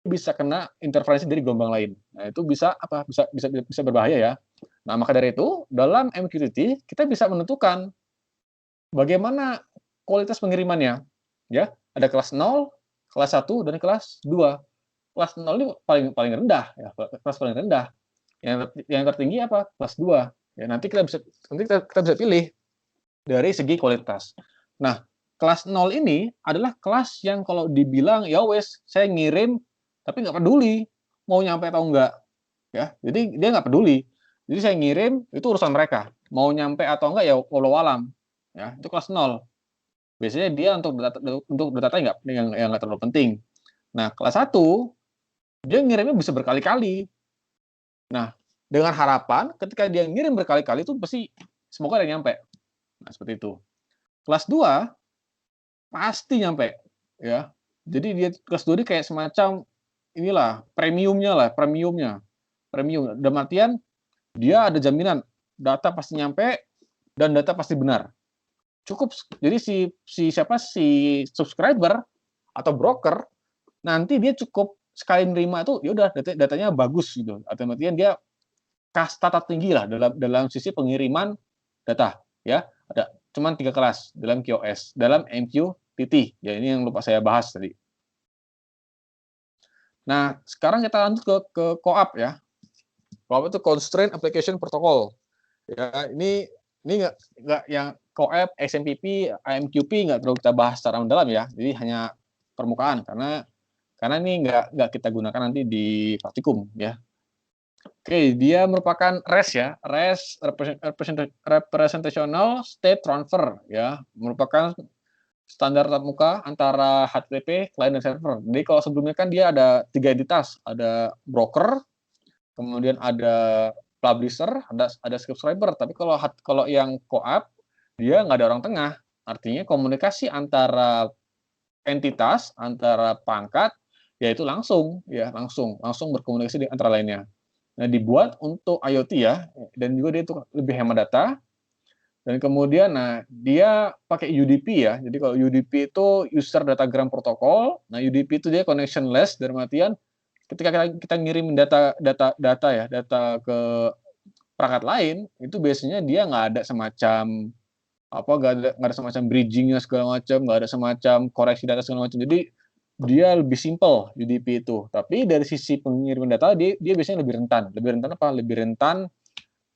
bisa kena interferensi dari gelombang lain. Nah, itu bisa berbahaya ya. Nah, maka dari itu dalam MQTT kita bisa menentukan bagaimana kualitas pengirimannya, ya. Ada kelas 0, kelas 1, dan kelas 2. Kelas 0 ini paling rendah ya, kelas paling rendah. Yang tertinggi kelas 2. Ya, nanti kita bisa pilih dari segi kualitas. Nah, kelas 0 ini adalah kelas yang kalau dibilang ya wes saya ngirim tapi nggak peduli mau nyampe atau enggak, ya. Jadi dia nggak peduli. Jadi saya ngirim itu urusan mereka. Mau nyampe atau enggak ya walau alam. Ya, itu kelas 0. Biasanya dia untuk data yang nggak terlalu penting. Nah, kelas 1 dia ngirimnya bisa berkali-kali. Nah, dengan harapan ketika dia ngirim berkali-kali itu pasti semoga ada yang nyampe. Nah, seperti itu. Kelas 2 pasti nyampe, ya. Jadi dia kelas 2 ini kayak semacam inilah premiumnya. Premium dalam artian dia ada jaminan data pasti nyampe dan data pasti benar. Cukup jadi si subscriber atau broker nanti dia cukup sekali nerima itu ya udah datanya bagus gitu. Artinya dia kasta tertinggi lah dalam sisi pengiriman data ya. Ada cuman 3 kelas dalam QoS, dalam MQTT. Ya ini yang lupa saya bahas tadi. Nah, sekarang kita lanjut ke CoAP ya. CoAP itu Constraint Application Protocol. Ya, ini nggak yang CoAP, XMPP, AMQP nggak terlalu kita bahas secara mendalam ya. Jadi hanya permukaan karena ini nggak kita gunakan nanti di praktikum ya. Oke, dia merupakan REST ya, REST Representational State Transfer ya, merupakan standar tatap muka antara HTTP, client dan server. Jadi kalau sebelumnya kan dia ada 3 entitas, ada broker, kemudian ada publisher, ada subscriber. Tapi kalau yang CoAP dia nggak ada orang tengah. Artinya komunikasi antara entitas, antara pangkat, yaitu langsung berkomunikasi di antara lainnya. Nah, dibuat untuk IoT ya, dan juga dia itu lebih hemat data. Dan kemudian, nah dia pakai UDP ya. Jadi kalau UDP itu User Datagram Protocol. Nah, UDP itu dia connectionless, dalam artian ketika kita ngirim data ke perangkat lain, itu biasanya dia nggak ada semacam nggak ada semacam bridging-nya segala macam, nggak ada semacam koreksi data segala macam. Jadi dia lebih simple UDP itu. Tapi dari sisi pengiriman data dia biasanya lebih rentan. Lebih rentan apa? Lebih rentan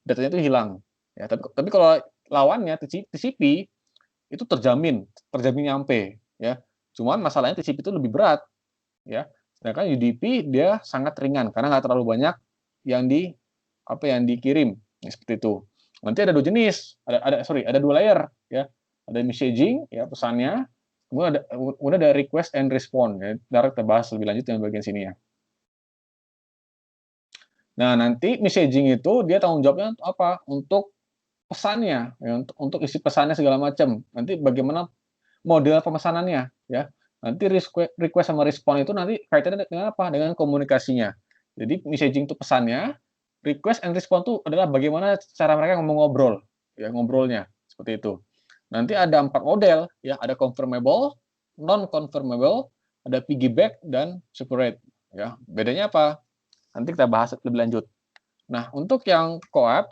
datanya itu hilang. Ya, tapi kalau lawannya TCP itu terjamin nyampe ya. Cuman masalahnya TCP itu lebih berat ya. Sedangkan UDP dia sangat ringan karena nggak terlalu banyak yang yang dikirim ya, seperti itu. Nanti ada 2 jenis, ada 2 layer ya. Ada messaging ya pesannya, kemudian ada request and response ya. Ntar kita bahas lebih lanjut yang bagian sini ya. Nah, nanti messaging itu dia tanggung jawabnya untuk apa? Untuk pesannya ya, untuk isi pesannya segala macam. Nanti bagaimana model pemesanannya ya. Nanti request sama respon itu nanti kaitannya dengan apa? Dengan komunikasinya. Jadi messaging itu pesannya, request and respon itu adalah bagaimana cara mereka ngobrol, ya ngobrolnya seperti itu. Nanti ada 4 model, ya ada confirmable, non confirmable, ada piggyback dan separate. Ya bedanya apa? Nanti kita bahas lebih lanjut. Nah untuk yang CoAP,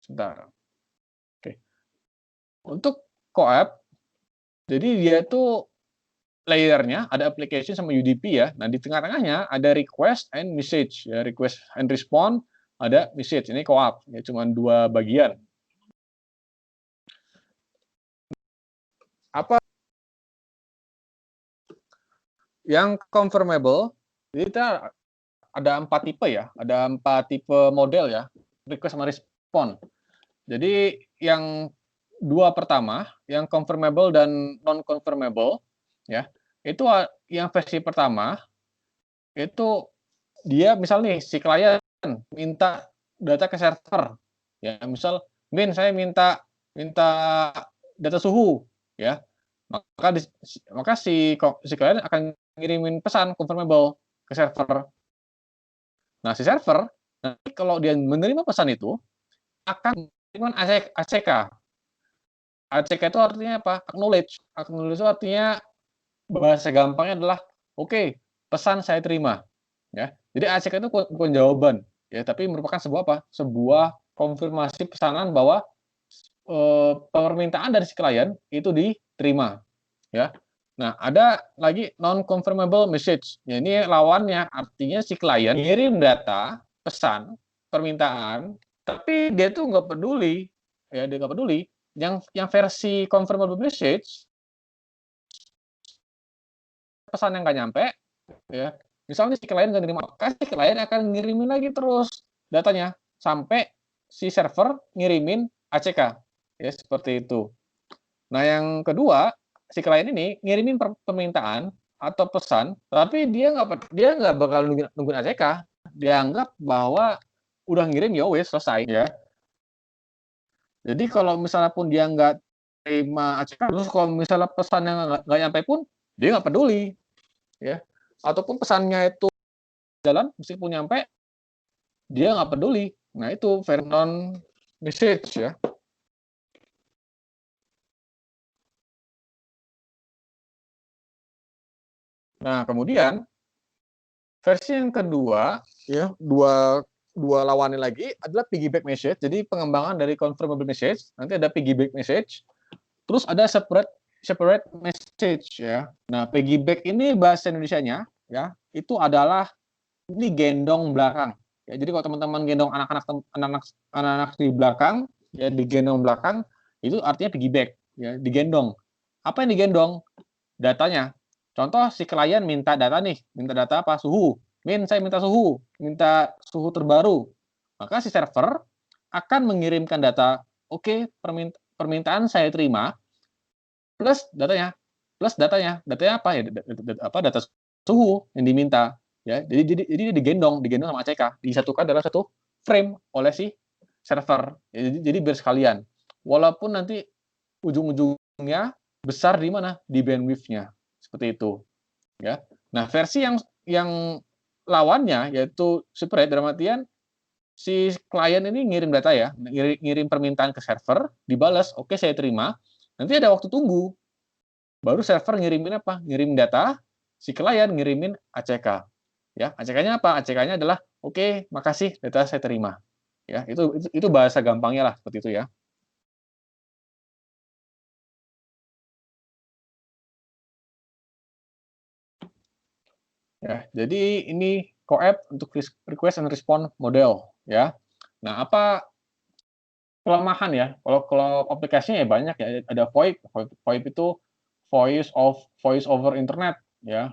sebentar. Oke. Untuk CoAP, jadi dia itu layernya ada application sama UDP ya. Nah di tengah-tengahnya ada request and message ya, request and respond, ada message. Ini CoAP ya, cuma 2 bagian. Apa yang confirmable? Jadi kita ada 4 tipe ya, ada 4 tipe model ya, request sama respond. Jadi yang 2 pertama, yang confirmable dan non confirmable ya, itu yang versi pertama itu dia misal nih si klien minta data ke server ya, misal saya minta minta data suhu ya, maka si klien akan ngirimin pesan confirmable ke server. Nah, si server nanti kalau dia menerima pesan itu akan mengirimkan ACK. ACK itu artinya apa? Acknowledge. Acknowledge itu artinya bahasa gampangnya adalah oke, pesan saya terima. Ya. Jadi ACK itu bukan jawaban, ya, tapi merupakan sebuah apa? Sebuah konfirmasi pesanan bahwa permintaan dari si klien itu diterima, ya. Nah, ada lagi non confirmable message. Ya, ini lawannya, artinya si klien ngirim data, pesan, permintaan, tapi dia tuh nggak peduli, ya, dia nggak peduli. Yang versi confirmable message, pesan yang nggak nyampe, ya. Misalnya si klien nggak nerima, maka si klien akan ngirimin lagi terus datanya sampai si server ngirimin ACK, ya seperti itu. Nah yang kedua, si klien ini ngirimin permintaan atau pesan, tapi dia nggak bakal nungguin ACK, dia anggap bahwa udah ngirim ya wes selesai ya. Jadi kalau misalnya pun dia nggak terima ACK, terus kalau misalnya pesannya nggak nyampe pun dia nggak peduli ya. Ataupun pesannya itu jalan meskipun nyampe dia nggak peduli. Nah itu very non message ya. Nah kemudian Versi yang kedua, ya, dua lawannya lagi adalah piggyback message. Jadi pengembangan dari confirmable message, nanti ada piggyback message, terus ada separate message ya. Nah, piggyback ini bahasa Indonesianya ya, itu adalah ini gendong belakang. Ya, jadi kalau teman-teman gendong anak-anak di belakang, ya digendong belakang, itu artinya piggyback, ya digendong. Apa yang digendong? Datanya. Contoh si klien minta data nih, minta data apa? Suhu. Saya minta suhu terbaru. Maka si server akan mengirimkan data, oke, permintaan saya terima, plus datanya. Datanya apa ya? Data suhu yang diminta. Ya, jadi digendong sama ACK, disatukan dalam satu frame oleh si server. Jadi biar sekalian. Walaupun nanti ujung-ujungnya besar di mana? Di bandwidth-nya. Seperti itu. Ya. Nah, versi yang lawannya yaitu separate, dalam artian si klien ini ngirim data ya, ngirim permintaan ke server, dibalas, oke saya terima. Nanti ada waktu tunggu. Baru server ngirimin apa? Ngirim data, si klien ngirimin ACK. Ya, ACK-nya apa? ACK-nya adalah oke, makasih data saya terima. Ya, itu bahasa gampangnya lah seperti itu ya. Ya, jadi ini CoAP untuk request and response model ya. Nah, apa kelemahan ya? Kalau aplikasinya ya banyak ya. Ada VoIP. VoIP itu voice over internet ya.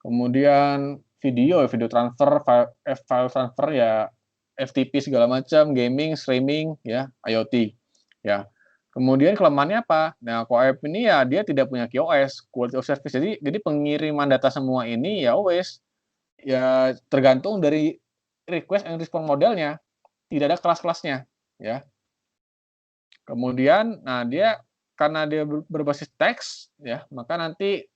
Kemudian video transfer, file transfer ya, FTP segala macam, gaming, streaming ya, IoT ya. Kemudian kelemahannya apa? Nah, CoAP ini ya dia tidak punya QoS, quality of service. Jadi pengiriman data semua ini ya wes ya tergantung dari request and response modelnya, tidak ada kelas-kelasnya ya. Kemudian nah dia karena dia berbasis teks ya, maka nanti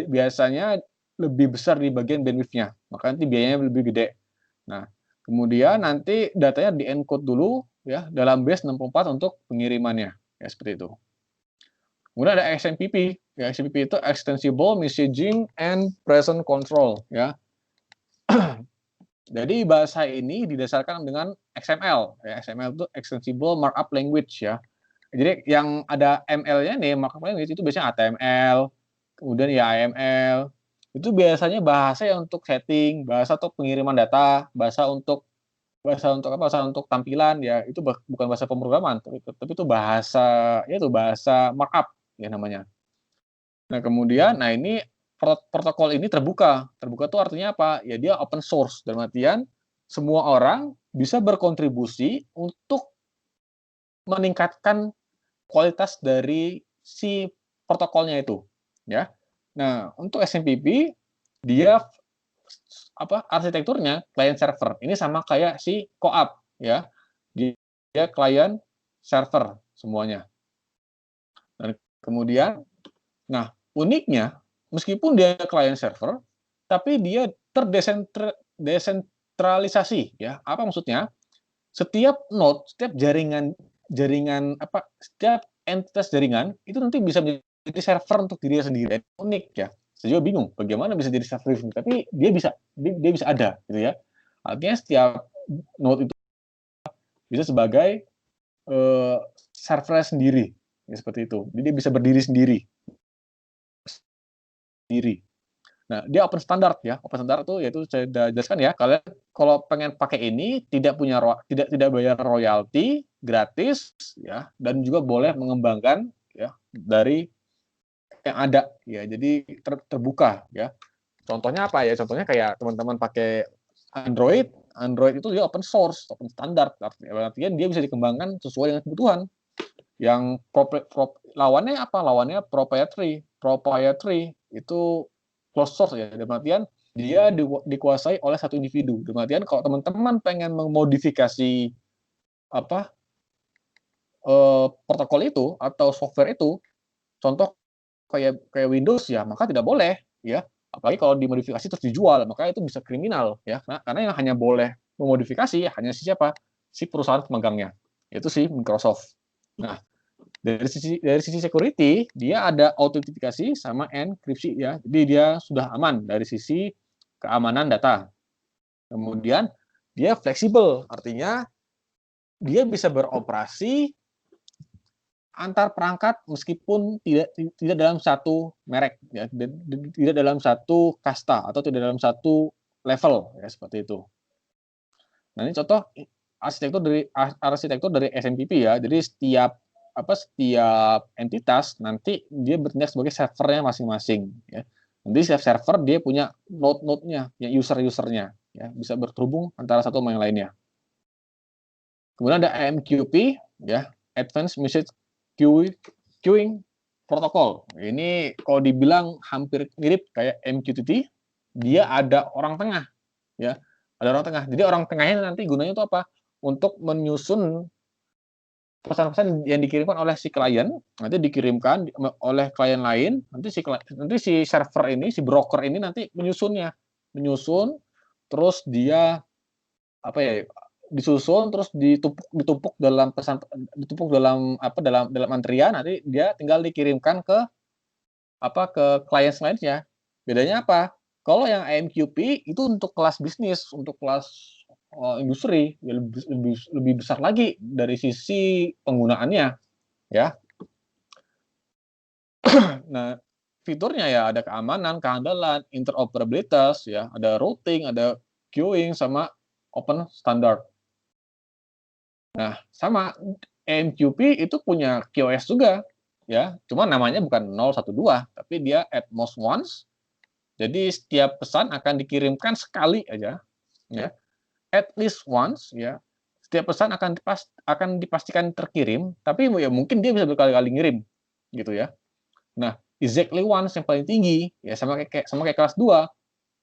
biasanya lebih besar di bagian bandwidth-nya, maka nanti biayanya lebih gede. Nah, kemudian nanti datanya di-encode dulu ya dalam base 64 untuk pengirimannya, ya seperti itu. Kemudian ada XMPP, ya XMPP itu Extensible Messaging and Presence Control ya. Jadi bahasa ini didasarkan dengan XML, ya XML itu Extensible Markup Language ya. Jadi yang ada ML-nya nih, markup language itu biasanya HTML, kemudian ya AML. Itu biasanya bahasa yang untuk setting, bahasa untuk pengiriman data, bahasa untuk apa? Bahasa untuk tampilan ya. Itu bukan bahasa pemrograman, tapi itu bahasa ya itu bahasa markup ya namanya. Nah, kemudian nah ini protokol ini terbuka. Terbuka itu artinya apa? Ya dia open source dalam artian semua orang bisa berkontribusi untuk meningkatkan kualitas dari si protokolnya itu, ya. Nah, untuk SMPP dia apa arsitekturnya client server. Ini sama kayak si CoAP, ya. Dia client server semuanya. Dan kemudian, nah uniknya meskipun dia client server, tapi dia terdesentralisasi, ya. Apa maksudnya? Setiap node, setiap jaringan apa, setiap entitas jaringan itu nanti bisa menjadi server untuk dirinya sendiri. Unik ya. Saya juga bingung bagaimana bisa jadi server, tapi dia bisa ada gitu ya. Artinya setiap node itu bisa sebagai server sendiri ya, seperti itu. Jadi dia bisa berdiri sendiri. Nah, dia open standard ya. Open standard itu yaitu saya sudah jelaskan ya. Kalian kalau pengen pakai ini tidak bayar royalti, gratis ya, dan juga boleh mengembangkan ya dari yang ada ya. Jadi terbuka ya. Contohnya apa ya? Contohnya kayak teman-teman pakai Android, Android itu dia open source, open standard. Artinya dia bisa dikembangkan sesuai dengan kebutuhan. Yang lawannya apa? Lawannya proprietary. Proprietary itu closed source ya. Dalam artian dia dikuasai oleh satu individu. Dalam artian kalau teman-teman pengen memodifikasi apa protokol itu atau software itu, contoh kayak Windows ya, maka tidak boleh ya. Apalagi kalau dimodifikasi terus dijual, maka itu bisa kriminal ya. Karena yang hanya boleh memodifikasi hanya siapa? Si perusahaan pemegangnya. Itu si Microsoft. Nah, dari sisi security dia ada autentifikasi sama enkripsi ya. Jadi dia sudah aman dari sisi keamanan data Kemudian dia fleksibel, artinya dia bisa beroperasi antar perangkat meskipun tidak dalam satu merek ya, tidak dalam satu kasta atau tidak dalam satu level ya, seperti itu. Nah, ini contoh arsitektur dari SMPP ya. Jadi setiap entitas nanti dia bertindak sebagai servernya masing-masing ya. Nanti setiap server dia punya node-nya, ya user-usernya ya, bisa berterhubung antara satu sama yang lainnya. Kemudian ada AMQP ya, Advanced Message Queuing Protocol. Ini kalau dibilang hampir mirip kayak MQTT, dia ada orang tengah ya. Ada orang tengah. Jadi orang tengahnya nanti gunanya itu apa? Untuk menyusun pesan-pesan yang dikirimkan oleh si klien, nanti dikirimkan oleh klien lain, nanti si server ini, si broker ini nanti menyusunnya. Menyusun, terus dia apa ya, disusun terus ditumpuk dalam dalam antrian, nanti dia tinggal dikirimkan ke klien selanjutnya. Bedanya apa? Kalau yang AMQP itu untuk kelas bisnis, untuk kelas industri, ya lebih besar lagi dari sisi penggunaannya ya. Nah, fiturnya ya ada keamanan, kehandalan, interoperabilitas ya, ada routing, ada queuing sama open standard. Nah, sama AMQP itu punya QoS juga ya, cuma namanya bukan 012, tapi dia at most once. Jadi setiap pesan akan dikirimkan sekali aja ya, at least once ya. Setiap pesan akan dipastikan terkirim, tapi ya mungkin dia bisa berkali-kali ngirim gitu ya. Nah, exactly once yang paling tinggi ya, sama kayak kelas 2,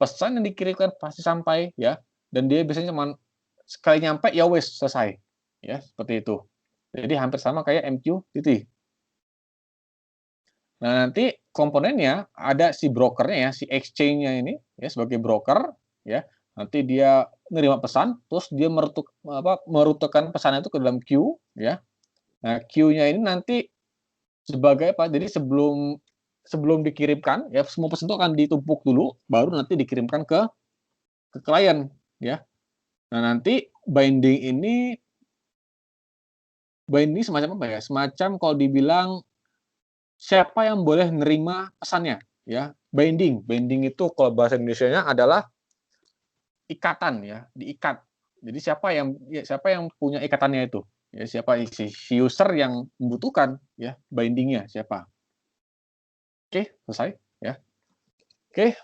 pesan yang dikirimkan pasti sampai ya, dan dia biasanya cuma sekali nyampe ya wes selesai ya, seperti itu. Jadi hampir sama kayak MQTT. Nah, nanti komponennya ada si brokernya ya, si exchange-nya ini ya, sebagai broker ya. Nanti dia nerima pesan, terus dia merutekan pesannya itu ke dalam queue ya. Nah, queue-nya ini nanti sebagai apa? Jadi sebelum sebelum dikirimkan ya, semua pesan itu akan ditumpuk dulu, baru nanti dikirimkan ke klien ya. Nah, nanti binding semacam apa ya? Semacam kalau dibilang siapa yang boleh nerima pesannya ya. Binding itu kalau bahasa Indonesianya adalah ikatan ya, diikat. Jadi siapa yang punya ikatannya itu? Ya, siapa si user yang membutuhkan ya bindingnya siapa? Oke, selesai ya. Oke,